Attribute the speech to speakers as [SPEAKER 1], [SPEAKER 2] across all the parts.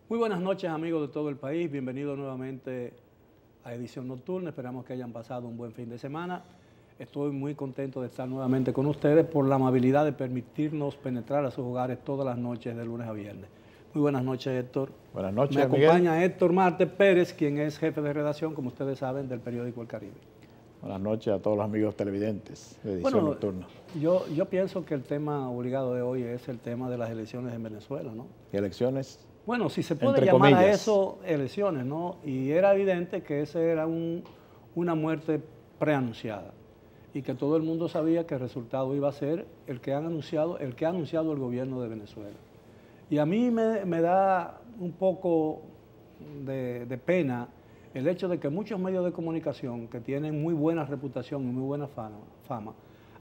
[SPEAKER 1] Muy buenas noches, amigos de todo el país. Bienvenidos nuevamente a Edición Nocturna. Esperamos que hayan pasado un buen fin de semana. Estoy muy contento de estar nuevamente con ustedes por la amabilidad de permitirnos penetrar a sus hogares todas las noches de lunes a viernes. Muy buenas noches, Héctor.
[SPEAKER 2] Buenas noches,
[SPEAKER 1] Me
[SPEAKER 2] Miguel.
[SPEAKER 1] acompaña Héctor Marte Pérez, quien es jefe de redacción, como ustedes saben, del periódico El Caribe.
[SPEAKER 2] Buenas noches a todos los amigos televidentes de Edición Nocturna.
[SPEAKER 1] Yo pienso que el tema obligado de hoy es el tema de las elecciones en Venezuela, ¿no?
[SPEAKER 2] ¿Y elecciones?
[SPEAKER 1] Bueno, si se puede
[SPEAKER 2] Entre
[SPEAKER 1] llamar a
[SPEAKER 2] comillas.
[SPEAKER 1] eso elecciones, ¿no? Y era evidente que esa era una muerte preanunciada y que todo el mundo sabía que el resultado iba a ser el que ha anunciado el gobierno de Venezuela. Y a mí me da un poco de pena el hecho de que muchos medios de comunicación que tienen muy buena reputación y muy buena fama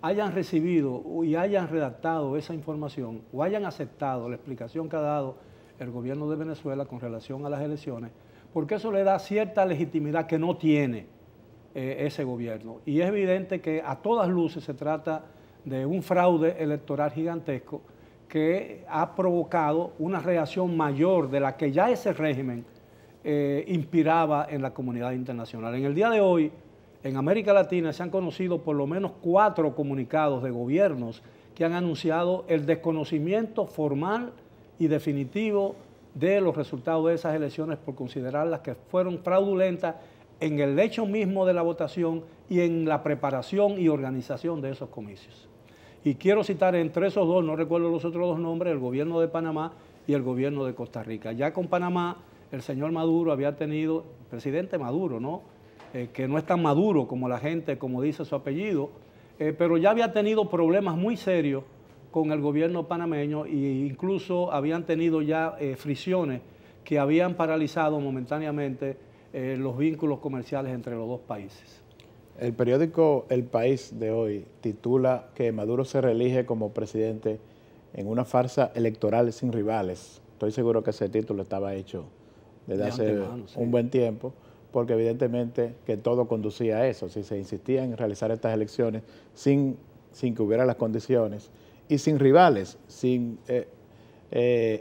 [SPEAKER 1] hayan recibido y hayan redactado esa información o hayan aceptado la explicación que ha dado el gobierno de Venezuela con relación a las elecciones, porque eso le da cierta legitimidad que no tiene ese gobierno. Y es evidente que a todas luces se trata de un fraude electoral gigantesco que ha provocado una reacción mayor de la que ya ese régimen inspiraba en la comunidad internacional. En el día de hoy, en América Latina se han conocido por lo menos 4 comunicados de gobiernos que han anunciado el desconocimiento formal y definitivo de los resultados de esas elecciones por considerarlas que fueron fraudulentas en el hecho mismo de la votación y en la preparación y organización de esos comicios. Y quiero citar entre esos dos, no recuerdo los otros dos nombres, el gobierno de Panamá y el gobierno de Costa Rica. Ya con Panamá, el señor Maduro había tenido, presidente Maduro, ¿no? Que no es tan maduro como la gente, como dice su apellido, pero ya había tenido problemas muy serios con el gobierno panameño e incluso habían tenido ya fricciones que habían paralizado momentáneamente los vínculos comerciales entre los dos países.
[SPEAKER 2] El periódico El País de hoy titula que Maduro se reelige como presidente en una farsa electoral sin rivales. Estoy seguro que ese título estaba hecho desde hace un buen tiempo, porque evidentemente que todo conducía a eso. Si se insistía en realizar estas elecciones sin que hubiera las condiciones y sin rivales, sin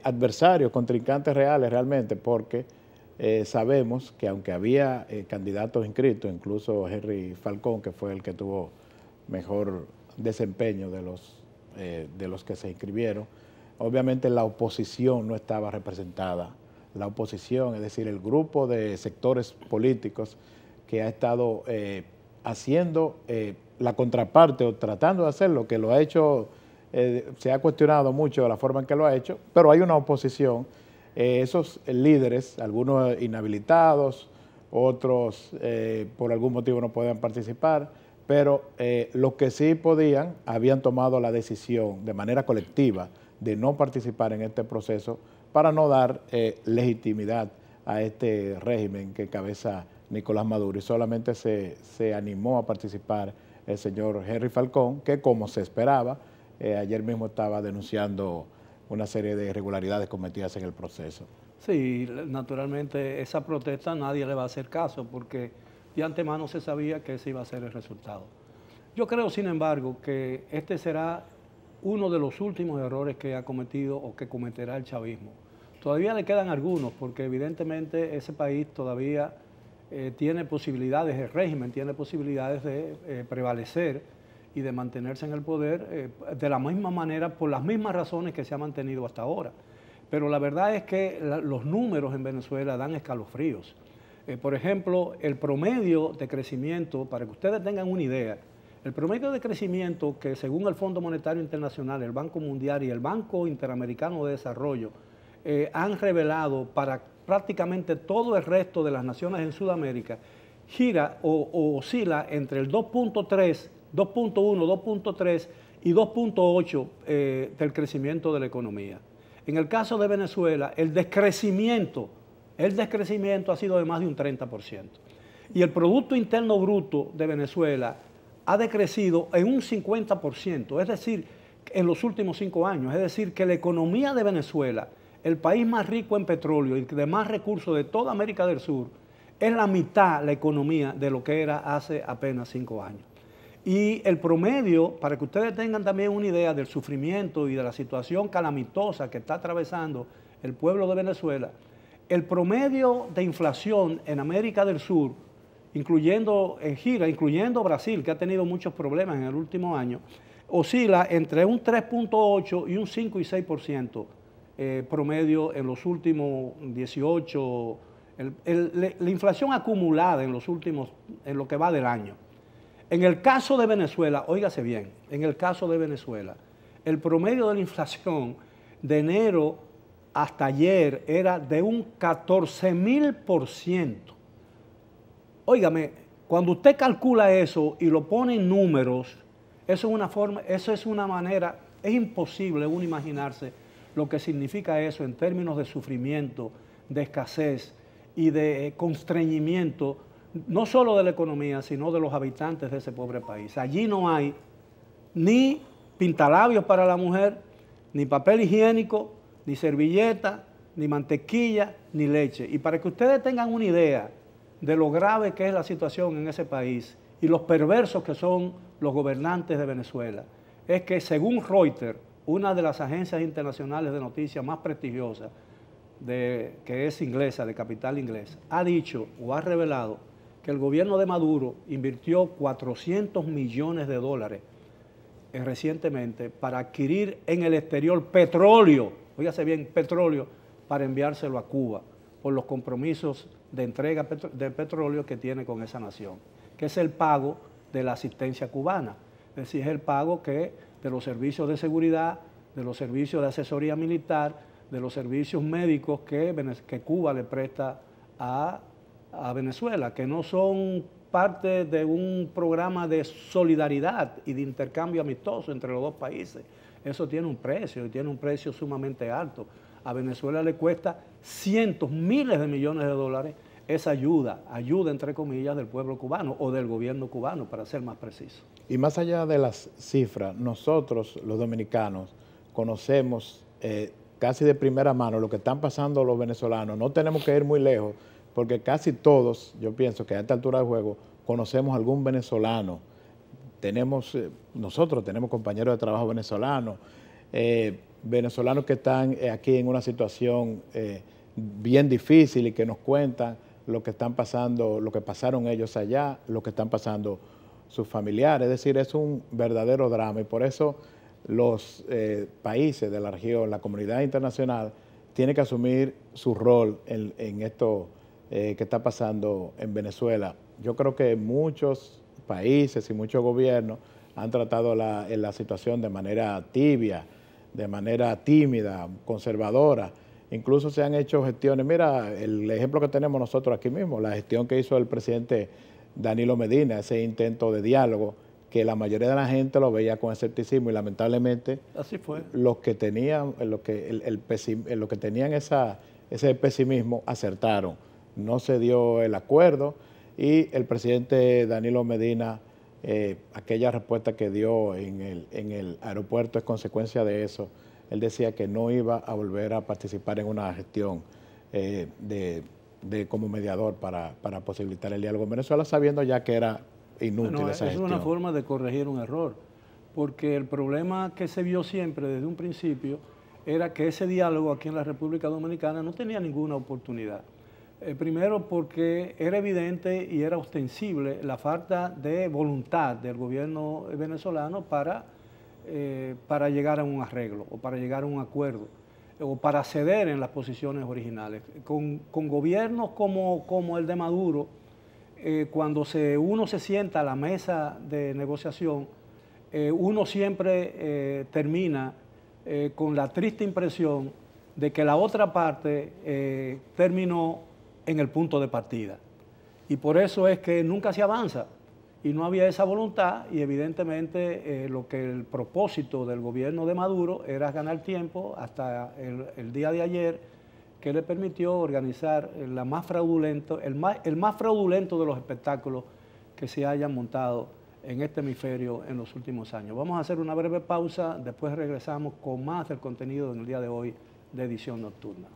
[SPEAKER 2] adversarios, contrincantes reales realmente, porque sabemos que aunque había candidatos inscritos, incluso Henry Falcón, que fue el que tuvo mejor desempeño de los que se inscribieron, obviamente la oposición no estaba representada. La oposición, es decir, el grupo de sectores políticos que ha estado haciendo la contraparte o tratando de hacerlo, que lo ha hecho, se ha cuestionado mucho la forma en que lo ha hecho, pero hay una oposición. Esos líderes, algunos inhabilitados, otros por algún motivo no podían participar, pero los que sí podían habían tomado la decisión de manera colectiva de no participar en este proceso para no dar legitimidad a este régimen que encabeza Nicolás Maduro, y solamente se animó a participar el señor Henry Falcón, que como se esperaba, ayer mismo estaba denunciando una serie de irregularidades cometidas en el proceso.
[SPEAKER 1] Sí, naturalmente esa protesta nadie le va a hacer caso porque de antemano se sabía que ese iba a ser el resultado. Yo creo, sin embargo, que este será uno de los últimos errores que ha cometido o que cometerá el chavismo. Todavía le quedan algunos porque evidentemente ese país todavía tiene posibilidades, el régimen tiene posibilidades de prevalecer y de mantenerse en el poder de la misma manera, por las mismas razones que se ha mantenido hasta ahora. Pero la verdad es que los números en Venezuela dan escalofríos. Por ejemplo, el promedio de crecimiento, para que ustedes tengan una idea, el promedio de crecimiento que según el Fondo Monetario Internacional, el Banco Mundial y el Banco Interamericano de Desarrollo han revelado para prácticamente todo el resto de las naciones en Sudamérica, gira o oscila entre el 2.3, 2.1, 2.3 y 2.8 del crecimiento de la economía. En el caso de Venezuela, el descrecimiento ha sido de más de un 30%. Y el Producto Interno Bruto de Venezuela ha decrecido en un 50%, es decir, en los últimos 5 años. Es decir, que la economía de Venezuela, el país más rico en petróleo y de más recursos de toda América del Sur, es la mitad la economía de lo que era hace apenas 5 años. Y el promedio, para que ustedes tengan también una idea del sufrimiento y de la situación calamitosa que está atravesando el pueblo de Venezuela, el promedio de inflación en América del Sur, incluyendo Brasil, que ha tenido muchos problemas en el último año, oscila entre un 3.8 y un 5 y 6% promedio en los últimos 18, la inflación acumulada en lo que va del año. En el caso de Venezuela, óigase bien, en el caso de Venezuela, el promedio de la inflación de enero hasta ayer era de un 14.000%. Óigame, cuando usted calcula eso y lo pone en números, eso es una manera, es imposible uno imaginarse lo que significa eso en términos de sufrimiento, de escasez y de constreñimiento, no solo de la economía, sino de los habitantes de ese pobre país. Allí no hay ni pintalabios para la mujer, ni papel higiénico, ni servilleta, ni mantequilla, ni leche. Y para que ustedes tengan una idea de lo grave que es la situación en ese país y los perversos que son los gobernantes de Venezuela, es que según Reuters, una de las agencias internacionales de noticias más prestigiosas, que es inglesa, de capital inglesa, ha dicho o ha revelado que el gobierno de Maduro invirtió 400 millones de dólares recientemente para adquirir en el exterior petróleo, óigase bien, petróleo, para enviárselo a Cuba, por los compromisos de entrega de petróleo que tiene con esa nación, que es el pago de la asistencia cubana, es decir, es el pago de los servicios de seguridad, de los servicios de asesoría militar, de los servicios médicos que Cuba le presta a Venezuela, que no son parte de un programa de solidaridad y de intercambio amistoso entre los dos países. Eso tiene un precio, y tiene un precio sumamente alto. A Venezuela le cuesta cientos, miles de millones de dólares esa ayuda entre comillas, del pueblo cubano o del gobierno cubano, para ser más preciso.
[SPEAKER 2] Y más allá de las cifras, nosotros, los dominicanos, conocemos casi de primera mano lo que están pasando los venezolanos. No tenemos que ir muy lejos, porque casi todos, yo pienso que a esta altura del juego, conocemos algún venezolano. Nosotros tenemos compañeros de trabajo venezolanos, venezolanos que están aquí en una situación bien difícil y que nos cuentan lo que están pasando, lo que pasaron ellos allá, lo que están pasando sus familiares. Es decir, es un verdadero drama y por eso los países de la región, la comunidad internacional, tiene que asumir su rol en esto que está pasando en Venezuela. Yo creo que muchos países y muchos gobiernos han tratado la situación de manera tibia, de manera tímida, conservadora. Incluso se han hecho gestiones. Mira, el ejemplo que tenemos nosotros aquí mismo, la gestión que hizo el presidente Danilo Medina, ese intento de diálogo, que la mayoría de la gente lo veía con escepticismo y lamentablemente
[SPEAKER 1] así fue.
[SPEAKER 2] Los que tenían, ese pesimismo acertaron. No se dio el acuerdo y el presidente Danilo Medina, aquella respuesta que dio en el aeropuerto es consecuencia de eso. Él decía que no iba a volver a participar en una gestión como mediador para posibilitar el diálogo en Venezuela, sabiendo ya que era inútil esa gestión.
[SPEAKER 1] Es una forma de corregir un error, porque el problema que se vio siempre desde un principio era que ese diálogo aquí en la República Dominicana no tenía ninguna oportunidad. Primero porque era evidente y era ostensible la falta de voluntad del gobierno venezolano para llegar a un arreglo o para llegar a un acuerdo o para ceder en las posiciones originales. Con gobiernos como el de Maduro, cuando uno se sienta a la mesa de negociación, uno siempre termina con la triste impresión de que la otra parte terminó en el punto de partida. Y por eso es que nunca se avanza. Y no había esa voluntad y evidentemente el propósito del gobierno de Maduro era ganar tiempo hasta el día de ayer, que le permitió organizar el más fraudulento de los espectáculos que se hayan montado en este hemisferio en los últimos años. Vamos a hacer una breve pausa, después regresamos con más del contenido en el día de hoy de Edición Nocturna.